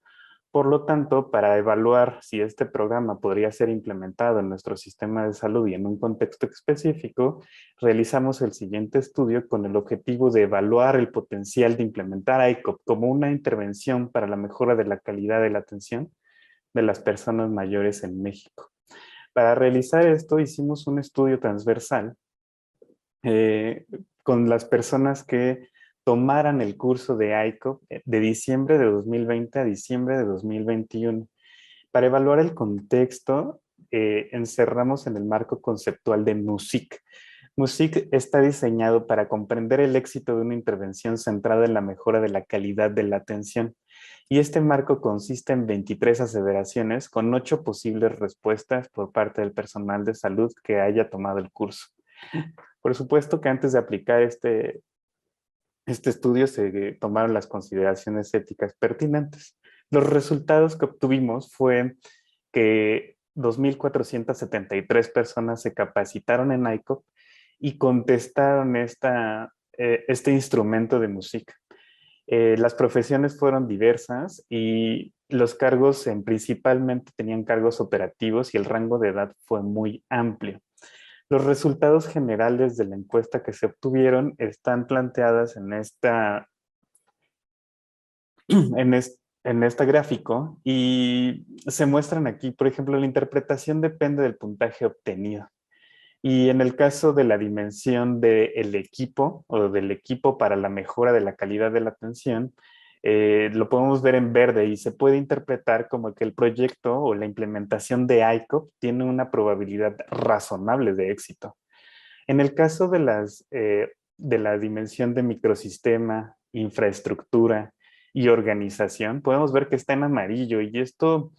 Por lo tanto, para evaluar si este programa podría ser implementado en nuestro sistema de salud y en un contexto específico, realizamos el siguiente estudio con el objetivo de evaluar el potencial de implementar ICOP como una intervención para la mejora de la calidad de la atención de las personas mayores en México. Para realizar esto, hicimos un estudio transversal con las personas que tomaran el curso de ICOP de diciembre de 2020 a diciembre de 2021. Para evaluar el contexto, encerramos en el marco conceptual de MUSIC. MUSIC está diseñado para comprender el éxito de una intervención centrada en la mejora de la calidad de la atención. Y este marco consiste en 23 aseveraciones con 8 posibles respuestas por parte del personal de salud que haya tomado el curso. Por supuesto que antes de aplicar este estudio se tomaron las consideraciones éticas pertinentes. Los resultados que obtuvimos fue que 2.473 personas se capacitaron en ICOP y contestaron este instrumento de música. Las profesiones fueron diversas y los cargos principalmente tenían cargos operativos y el rango de edad fue muy amplio. Los resultados generales de la encuesta que se obtuvieron están planteadas en esta gráfico y se muestran aquí, por ejemplo, la interpretación depende del puntaje obtenido. Y en el caso de la dimensión del equipo o del equipo para la mejora de la calidad de la atención, lo podemos ver en verde y se puede interpretar como que el proyecto o la implementación de ICOP tiene una probabilidad razonable de éxito. En el caso de la dimensión de microsistema, infraestructura y organización, podemos ver que está en amarillo y esto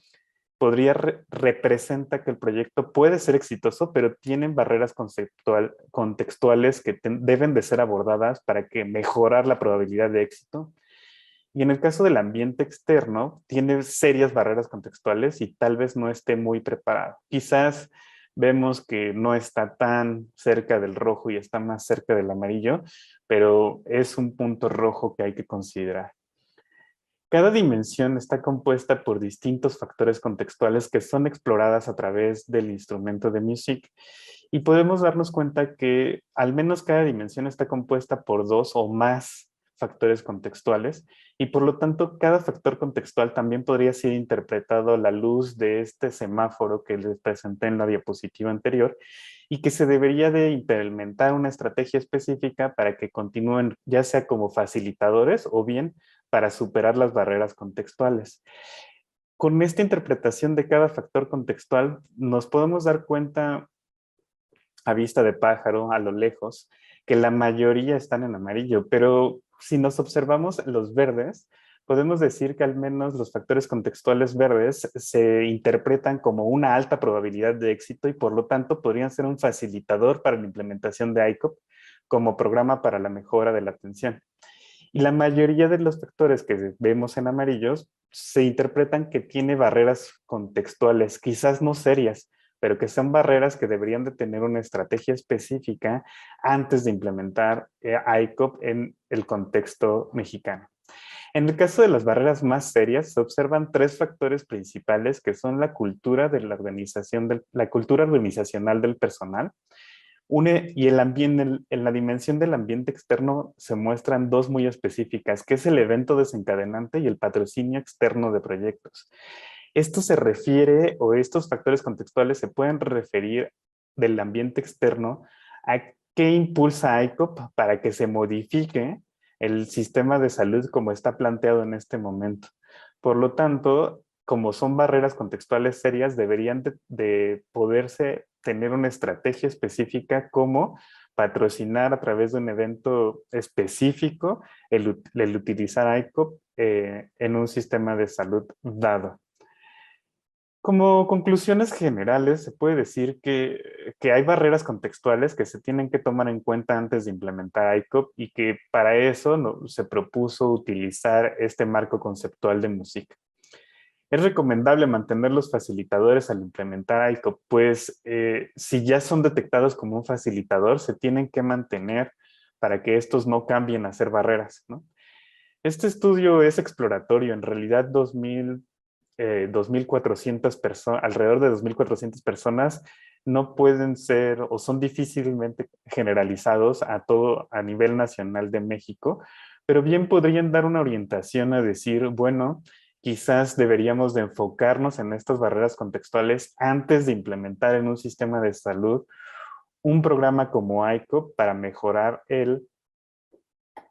representa que el proyecto puede ser exitoso, pero tienen barreras contextuales que deben de ser abordadas para que mejorar la probabilidad de éxito. Y en el caso del ambiente externo, tiene serias barreras contextuales y tal vez no esté muy preparado. Quizás vemos que no está tan cerca del rojo y está más cerca del amarillo, pero es un punto rojo que hay que considerar. Cada dimensión está compuesta por distintos factores contextuales que son exploradas a través del instrumento de MUSIC y podemos darnos cuenta que al menos cada dimensión está compuesta por 2 o más factores contextuales y por lo tanto cada factor contextual también podría ser interpretado a la luz de este semáforo que les presenté en la diapositiva anterior y que se debería de implementar una estrategia específica para que continúen ya sea como facilitadores o bien para superar las barreras contextuales. Con esta interpretación de cada factor contextual nos podemos dar cuenta a vista de pájaro, a lo lejos, que la mayoría están en amarillo, pero si nos observamos los verdes, podemos decir que al menos los factores contextuales verdes se interpretan como una alta probabilidad de éxito y por lo tanto podrían ser un facilitador para la implementación de ICOP como programa para la mejora de la atención. Y la mayoría de los factores que vemos en amarillos se interpretan que tiene barreras contextuales, quizás no serias, pero que son barreras que deberían de tener una estrategia específica antes de implementar ICOP en el contexto mexicano. En el caso de las barreras más serias, se observan 3 factores principales que son la cultura de la organización, la cultura organizacional del personal, y el ambiente, en la dimensión del ambiente externo se muestran 2 muy específicas, que es el evento desencadenante y el patrocinio externo de proyectos. Esto se refiere, o estos factores contextuales se pueden referir del ambiente externo a qué impulsa ICOP para que se modifique el sistema de salud como está planteado en este momento. Por lo tanto, como son barreras contextuales serias, deberían de poderse tener una estrategia específica como patrocinar a través de un evento específico el utilizar ICOP en un sistema de salud dado. Como conclusiones generales, se puede decir que hay barreras contextuales que se tienen que tomar en cuenta antes de implementar ICOP y que para eso se propuso utilizar este marco conceptual de música. Es recomendable mantener los facilitadores al implementar ICOP, pues si ya son detectados como un facilitador, se tienen que mantener para que estos no cambien a ser barreras, ¿no? Este estudio es exploratorio, en realidad 2.400 personas, alrededor de 2.400 personas no pueden ser o son difícilmente generalizados a nivel nacional de México, pero bien podrían dar una orientación a decir, bueno, quizás deberíamos de enfocarnos en estas barreras contextuales antes de implementar en un sistema de salud un programa como ICOP para mejorar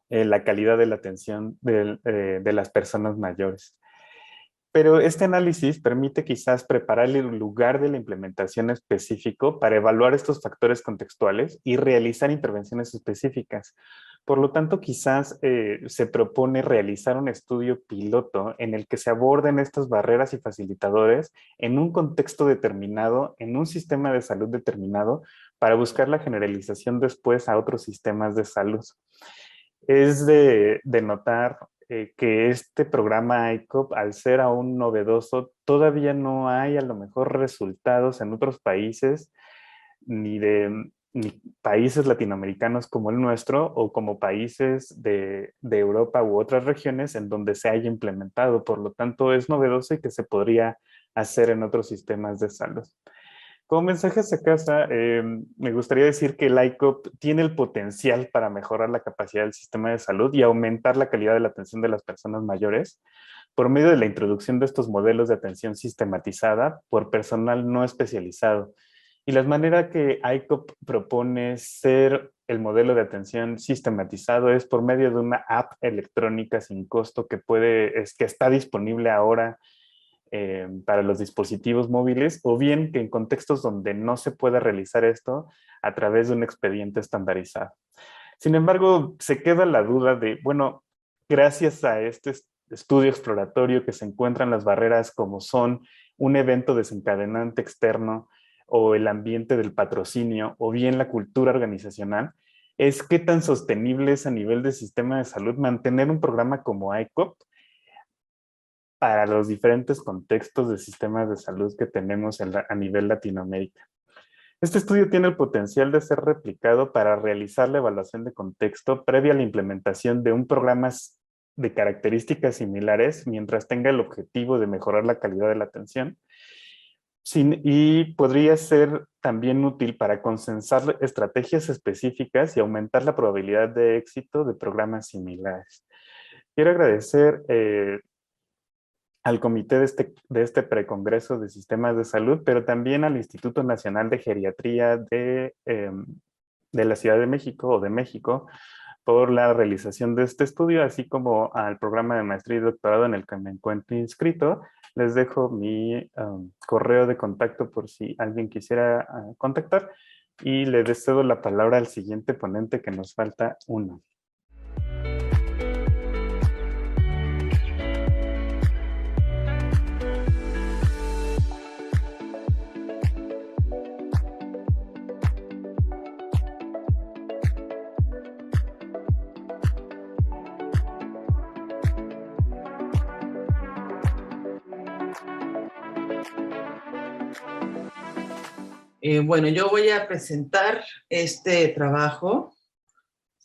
la calidad de la atención de las personas mayores. Pero este análisis permite quizás preparar el lugar de la implementación específico para evaluar estos factores contextuales y realizar intervenciones específicas. Por lo tanto, quizás se propone realizar un estudio piloto en el que se aborden estas barreras y facilitadores en un contexto determinado, en un sistema de salud determinado, para buscar la generalización después a otros sistemas de salud. Es de notar que este programa ICOP, al ser aún novedoso, todavía no hay a lo mejor resultados en otros países, ni países latinoamericanos como el nuestro, o como países de Europa u otras regiones en donde se haya implementado. Por lo tanto, es novedoso y que se podría hacer en otros sistemas de salud. Como mensaje a casa, me gustaría decir que el ICOP tiene el potencial para mejorar la capacidad del sistema de salud y aumentar la calidad de la atención de las personas mayores por medio de la introducción de estos modelos de atención sistematizada por personal no especializado. Y la manera que ICOP propone ser el modelo de atención sistematizado es por medio de una app electrónica sin costo que está disponible ahora para los dispositivos móviles, o bien que en contextos donde no se pueda realizar esto a través de un expediente estandarizado. Sin embargo, se queda la duda de, bueno, gracias a este estudio exploratorio que se encuentran las barreras como son un evento desencadenante externo o el ambiente del patrocinio o bien la cultura organizacional, es qué tan sostenible es a nivel de sistema de salud mantener un programa como ICOP para los diferentes contextos de sistemas de salud que tenemos a nivel Latinoamérica. Este estudio tiene el potencial de ser replicado para realizar la evaluación de contexto previa a la implementación de un programa de características similares mientras tenga el objetivo de mejorar la calidad de la atención. Y podría ser también útil para consensar estrategias específicas y aumentar la probabilidad de éxito de programas similares. Quiero agradecer al comité de este precongreso de sistemas de salud, pero también al Instituto Nacional de Geriatría de la Ciudad de México o de México por la realización de este estudio, así como al programa de maestría y doctorado en el que me encuentro inscrito. Les dejo mi correo de contacto por si alguien quisiera contactar y le cedo la palabra al siguiente ponente, que nos falta uno.
Bueno, yo voy a presentar este trabajo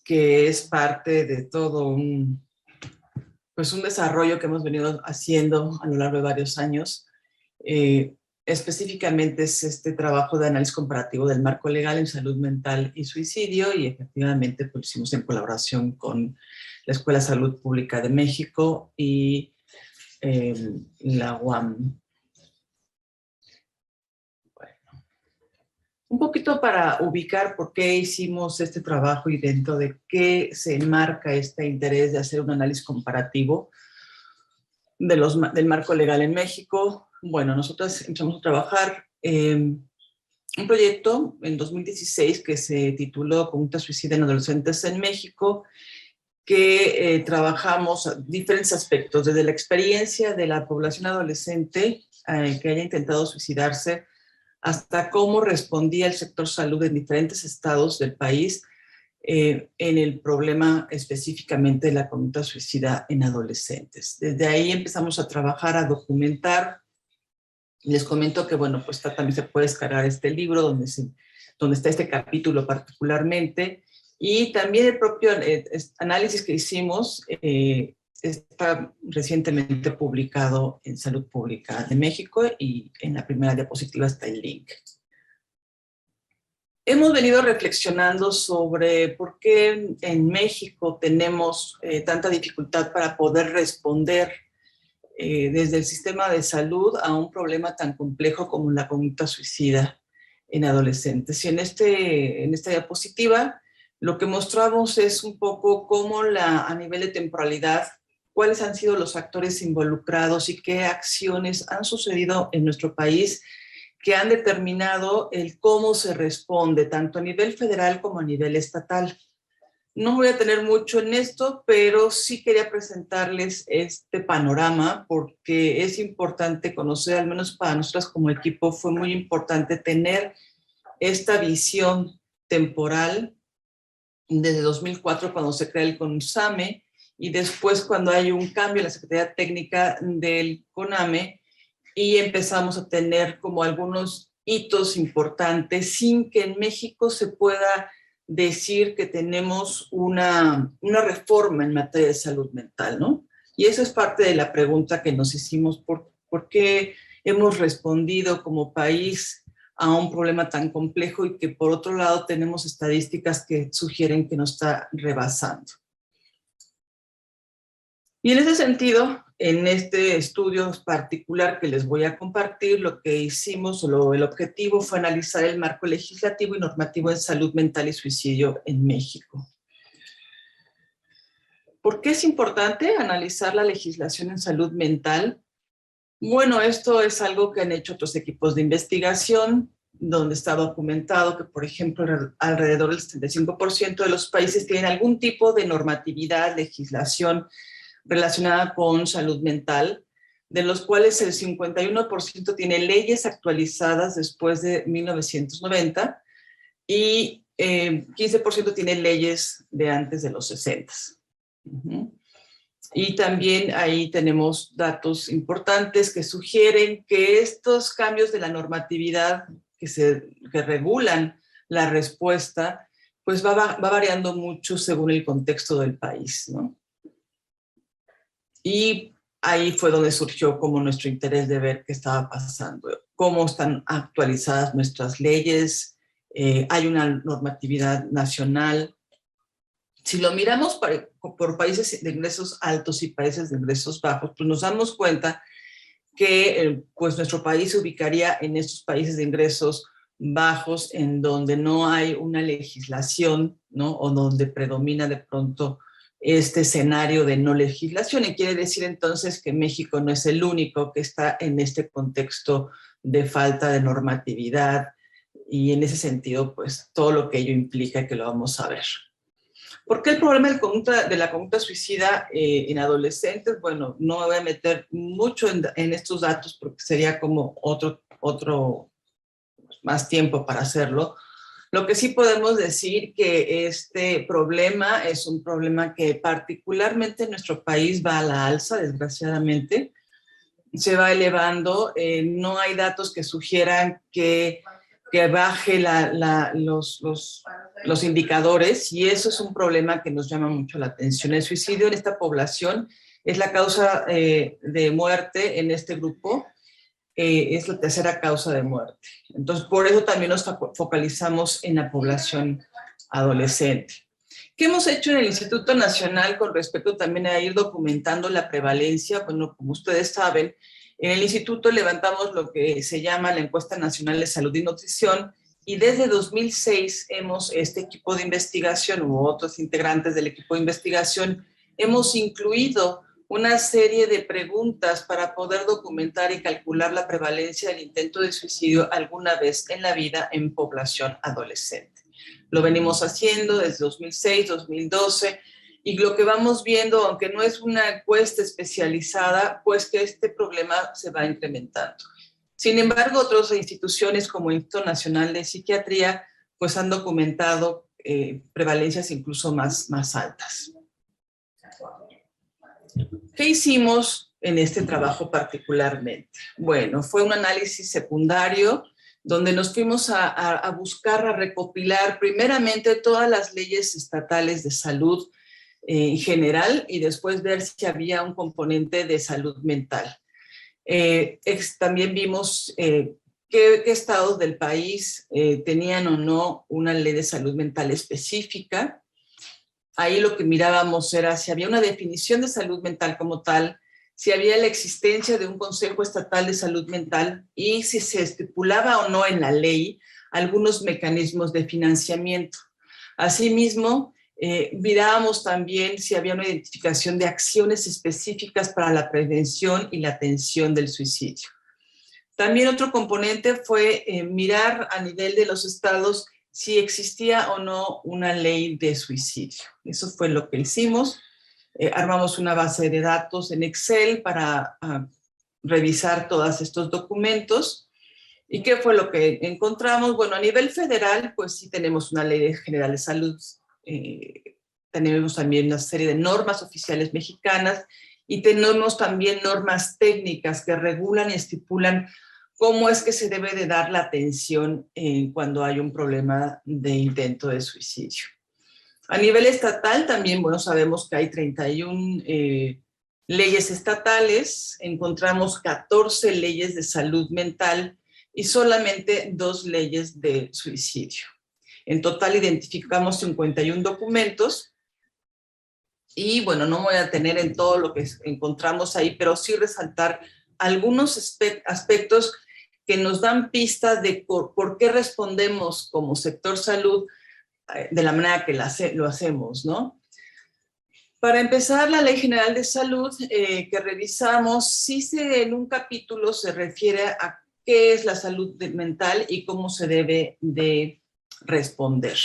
que es parte de todo un desarrollo que hemos venido haciendo a lo largo de varios años. Específicamente es este trabajo de análisis comparativo del marco legal en salud mental y suicidio, y efectivamente pues, lo hicimos en colaboración con la Escuela de Salud Pública de México y la UAM. Un poquito para ubicar por qué hicimos este trabajo y dentro de qué se enmarca este interés de hacer un análisis comparativo del marco legal en México. Bueno, nosotros empezamos a trabajar un proyecto en 2016 que se tituló Conducta Suicida en Adolescentes en México, que trabajamos diferentes aspectos, desde la experiencia de la población adolescente que haya intentado suicidarse, hasta cómo respondía el sector salud en diferentes estados del país en el problema específicamente de la conducta suicida en adolescentes. Desde ahí empezamos a trabajar, a documentar. Les comento que, bueno, pues también se puede descargar este libro donde está este capítulo particularmente, y también el propio análisis que hicimos está recientemente publicado en Salud Pública de México, y en la primera diapositiva está el link. Hemos venido reflexionando sobre por qué en México tenemos tanta dificultad para poder responder desde el sistema de salud a un problema tan complejo como la conducta suicida en adolescentes. Y en esta diapositiva lo que mostramos es un poco cómo a nivel de temporalidad, cuáles han sido los actores involucrados y qué acciones han sucedido en nuestro país que han determinado el cómo se responde, tanto a nivel federal como a nivel estatal. No voy a tener mucho en esto, pero sí quería presentarles este panorama porque es importante conocer, al menos para nosotras como equipo, fue muy importante tener esta visión temporal desde 2004, cuando se crea el CONUSAME, y después cuando hay un cambio en la Secretaría Técnica del CONAME, y empezamos a tener como algunos hitos importantes sin que en México se pueda decir que tenemos una reforma en materia de salud mental, ¿no? Y esa es parte de la pregunta que nos hicimos, ¿por qué hemos respondido como país a un problema tan complejo y que por otro lado tenemos estadísticas que sugieren que nos está rebasando? Y en ese sentido, en este estudio particular que les voy a compartir, lo que hicimos, el objetivo fue analizar el marco legislativo y normativo en salud mental y suicidio en México. ¿Por qué es importante analizar la legislación en salud mental? Bueno, esto es algo que han hecho otros equipos de investigación, donde está documentado que, por ejemplo, alrededor del 75% de los países tienen algún tipo de normatividad, legislación relacionada con salud mental, de los cuales el 51% tiene leyes actualizadas después de 1990 y 15% tiene leyes de antes de los 60. Y también ahí tenemos datos importantes que sugieren que estos cambios de la normatividad que regulan la respuesta, pues va variando mucho según el contexto del país, ¿no? Y ahí fue donde surgió como nuestro interés de ver qué estaba pasando, cómo están actualizadas nuestras leyes, hay una normatividad nacional. Si lo miramos por países de ingresos altos y países de ingresos bajos, pues nos damos cuenta que pues nuestro país se ubicaría en estos países de ingresos bajos, en donde no hay una legislación, ¿no? O donde predomina de pronto este escenario de no legislación, y quiere decir entonces que México no es el único que está en este contexto de falta de normatividad, y en ese sentido, pues todo lo que ello implica, que lo vamos a ver. ¿Por qué el problema de la conducta suicida en adolescentes? Bueno, no me voy a meter mucho en estos datos porque sería como otro más tiempo para hacerlo. Lo que sí podemos decir que este problema es un problema que particularmente en nuestro país va a la alza, desgraciadamente. Se va elevando, no hay datos que sugieran que baje los indicadores, y eso es un problema que nos llama mucho la atención. El suicidio en esta población es la causa de muerte en este grupo. Es la tercera causa de muerte. Entonces, por eso también nos focalizamos en la población adolescente. ¿Qué hemos hecho en el Instituto Nacional con respecto también a ir documentando la prevalencia? Bueno, como ustedes saben, en el instituto levantamos lo que se llama la Encuesta Nacional de Salud y Nutrición, y desde 2006 este equipo de investigación u otros integrantes del equipo de investigación hemos incluido una serie de preguntas para poder documentar y calcular la prevalencia del intento de suicidio alguna vez en la vida en población adolescente. Lo venimos haciendo desde 2006, 2012, y lo que vamos viendo, aunque no es una encuesta especializada, pues que este problema se va incrementando. Sin embargo, otras instituciones como el Instituto Nacional de Psiquiatría pues han documentado prevalencias incluso más altas. ¿Qué hicimos en este trabajo particularmente? Bueno, fue un análisis secundario donde nos fuimos a buscar, a recopilar primeramente todas las leyes estatales de salud en general y después ver si había un componente de salud mental. También vimos qué estados del país tenían o no una ley de salud mental específica. Ahí lo que mirábamos era si había una definición de salud mental como tal, si había la existencia de un Consejo Estatal de Salud Mental y si se estipulaba o no en la ley algunos mecanismos de financiamiento. Asimismo, mirábamos también si había una identificación de acciones específicas para la prevención y la atención del suicidio. También otro componente fue mirar a nivel de los estados si existía o no una ley de suicidio. Eso fue lo que hicimos. Armamos una base de datos en Excel para revisar todos estos documentos. ¿Y qué fue lo que encontramos? Bueno, a nivel federal, pues sí tenemos una ley general de salud, tenemos también una serie de normas oficiales mexicanas y tenemos también normas técnicas que regulan y estipulan cómo es que se debe de dar la atención cuando hay un problema de intento de suicidio. A nivel estatal también, bueno, sabemos que hay 31 leyes estatales, encontramos 14 leyes de salud mental y solamente 2 leyes de suicidio. En total identificamos 51 documentos y, bueno, no me voy a detener en todo lo que encontramos ahí, pero sí resaltar algunos aspectos que nos dan pistas de por qué respondemos como sector salud de la manera que lo hacemos, ¿no? Para empezar, la Ley General de Salud que revisamos, sí en un capítulo se refiere a qué es la salud mental y cómo se debe de responder.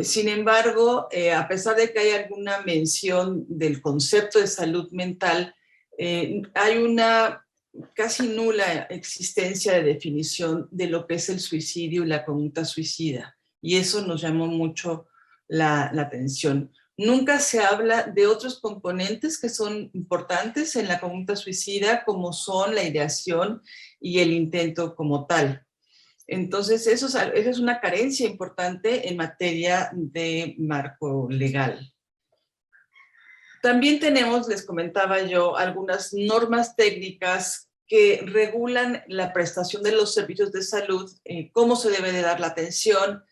Sin embargo, a pesar de que hay alguna mención del concepto de salud mental, hay una casi nula existencia de definición de lo que es el suicidio y la conducta suicida. Y eso nos llamó mucho la atención. Nunca se habla de otros componentes que son importantes en la conducta suicida, como son la ideación y el intento como tal. Entonces, esa es una carencia importante en materia de marco legal. También tenemos, les comentaba yo, algunas normas técnicas que regulan la prestación de los servicios de salud, cómo se debe de dar la atención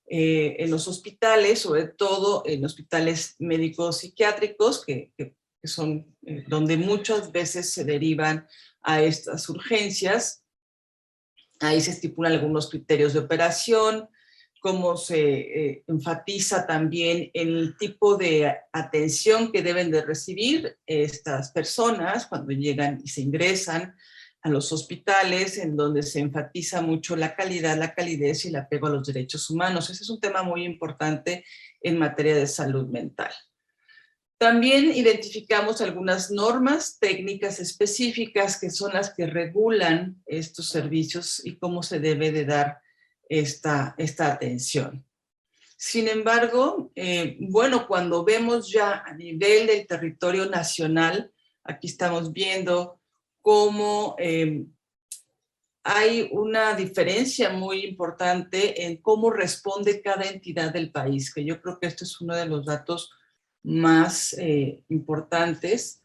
en los hospitales, sobre todo en hospitales médicos psiquiátricos, que son donde muchas veces se derivan a estas urgencias. Ahí se estipulan algunos criterios de operación, cómo se enfatiza también el tipo de atención que deben de recibir estas personas cuando llegan y se ingresan a los hospitales, en donde se enfatiza mucho la calidad, la calidez y el apego a los derechos humanos. Ese es un tema muy importante en materia de salud mental. También identificamos algunas normas técnicas específicas que son las que regulan estos servicios y cómo se debe de dar esta atención. Sin embargo, bueno, cuando vemos ya a nivel del territorio nacional, aquí estamos viendo cómo hay una diferencia muy importante en cómo responde cada entidad del país, que yo creo que este es uno de los datos más importantes,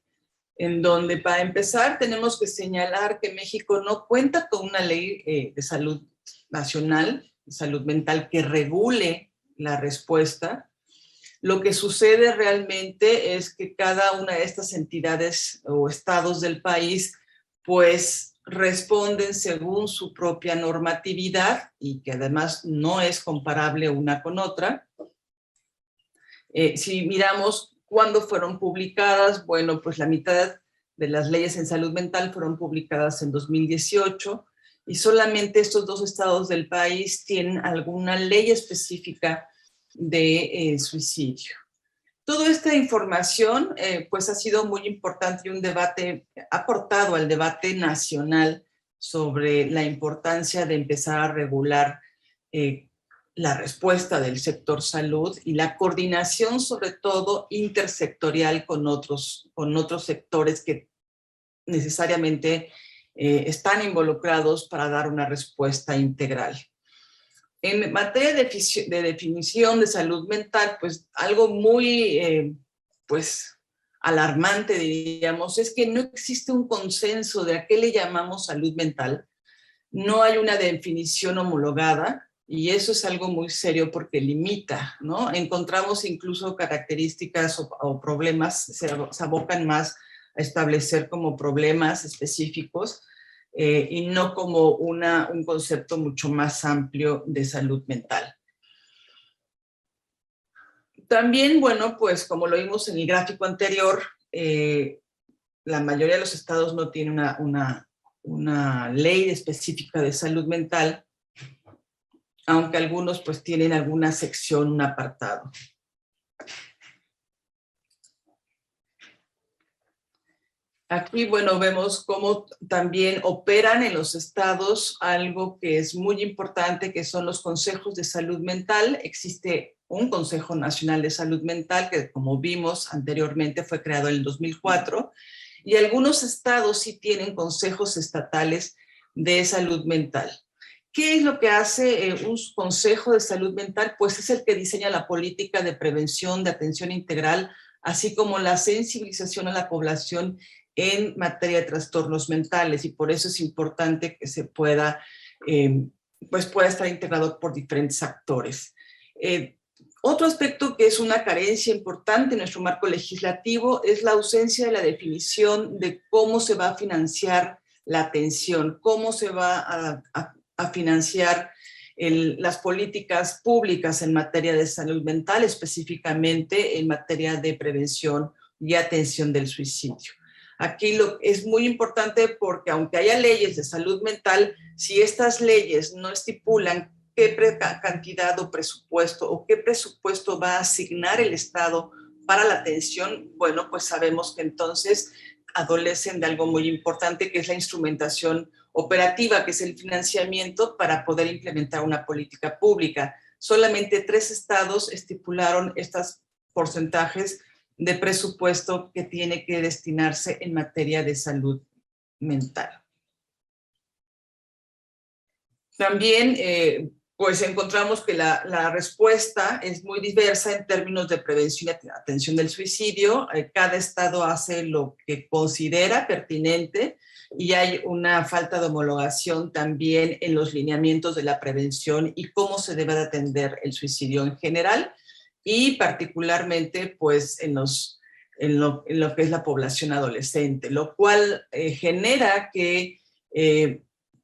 en donde para empezar tenemos que señalar que México no cuenta con una ley de salud nacional, de salud mental, que regule la respuesta. Lo que sucede realmente es que cada una de estas entidades o estados del país, pues responden según su propia normatividad y que además no es comparable una con otra. Si miramos cuándo fueron publicadas, bueno, pues la mitad de las leyes en salud mental fueron publicadas en 2018 y solamente estos 2 estados del país tienen alguna ley específica de suicidio. Toda esta información pues ha sido muy importante y un debate, ha aportado al debate nacional sobre la importancia de empezar a regular la respuesta del sector salud y la coordinación, sobre todo intersectorial, con otros sectores que necesariamente están involucrados para dar una respuesta integral. En materia de definición de salud mental, pues algo muy pues alarmante, diríamos, es que no existe un consenso de a qué le llamamos salud mental. No hay una definición homologada y eso es algo muy serio porque limita, ¿no? Encontramos incluso características o problemas, se abocan más a establecer como problemas específicos y no como un concepto mucho más amplio de salud mental. También, bueno, pues como lo vimos en el gráfico anterior, la mayoría de los estados no tiene una ley específica de salud mental, aunque algunos pues tienen alguna sección, un apartado. Aquí, bueno, vemos cómo también operan en los estados algo que es muy importante, que son los consejos de salud mental. Existe un Consejo Nacional de Salud Mental que, como vimos anteriormente, fue creado en el 2004, y algunos estados sí tienen consejos estatales de salud mental. ¿Qué es lo que hace un consejo de salud mental? Pues es el que diseña la política de prevención, de atención integral, así como la sensibilización a la población en materia de trastornos mentales, y por eso es importante que se pueda, pues pueda estar integrado por diferentes actores. Otro aspecto que es una carencia importante en nuestro marco legislativo es la ausencia de la definición de cómo se va a financiar la atención, cómo se va a financiar las políticas públicas en materia de salud mental, específicamente en materia de prevención y atención del suicidio. Aquí es muy importante porque aunque haya leyes de salud mental, si estas leyes no estipulan qué cantidad o qué presupuesto va a asignar el Estado para la atención, bueno, pues sabemos que entonces adolecen de algo muy importante, que es la instrumentación operativa, que es el financiamiento para poder implementar una política pública. Solamente 3 estados estipularon estos porcentajes de presupuesto que tiene que destinarse en materia de salud mental. También, pues encontramos que la respuesta es muy diversa en términos de prevención y atención del suicidio. Cada estado hace lo que considera pertinente y hay una falta de homologación también en los lineamientos de la prevención y cómo se debe de atender el suicidio en general, y particularmente pues en lo que es la población adolescente, lo cual genera que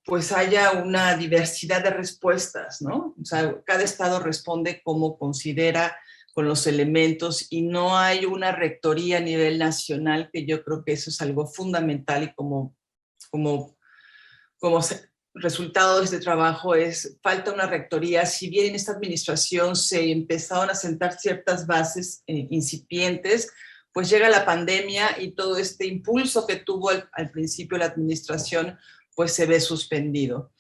pues haya una diversidad de respuestas, ¿no? O sea, cada estado responde como considera, con los elementos, y no hay una rectoría a nivel nacional, que yo creo que eso es algo fundamental, y como resultado de este trabajo falta una rectoría. Si bien en esta administración se empezaron a sentar ciertas bases incipientes, pues llega la pandemia y todo este impulso que tuvo al principio la administración, pues se ve suspendido.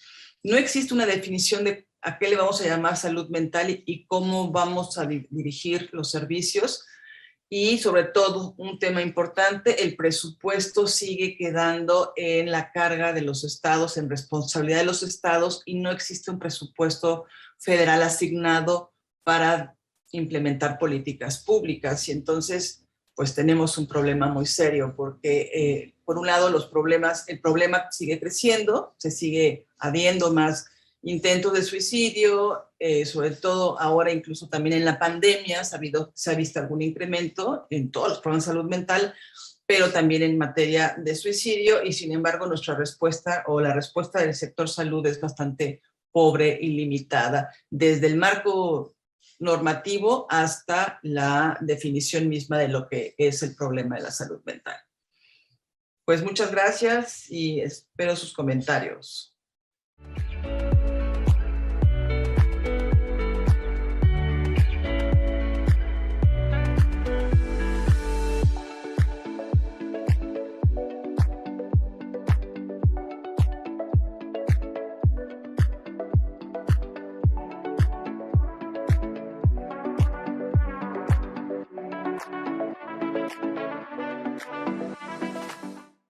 No existe una definición de a qué le vamos a llamar salud mental y cómo vamos a dirigir los servicios. Y sobre todo, un tema importante, el presupuesto sigue quedando en la carga de los estados, en responsabilidad de los estados, y no existe un presupuesto federal asignado para implementar políticas públicas. Y entonces, pues tenemos un problema muy serio, porque por un lado el problema sigue creciendo, se sigue habiendo más intentos de suicidio, sobre todo ahora incluso también en la pandemia se ha visto algún incremento en todos los problemas de salud mental, pero también en materia de suicidio, y sin embargo nuestra respuesta o la respuesta del sector salud es bastante pobre y limitada, desde el marco normativo hasta la definición misma de lo que es el problema de la salud mental. Pues muchas gracias y espero sus comentarios.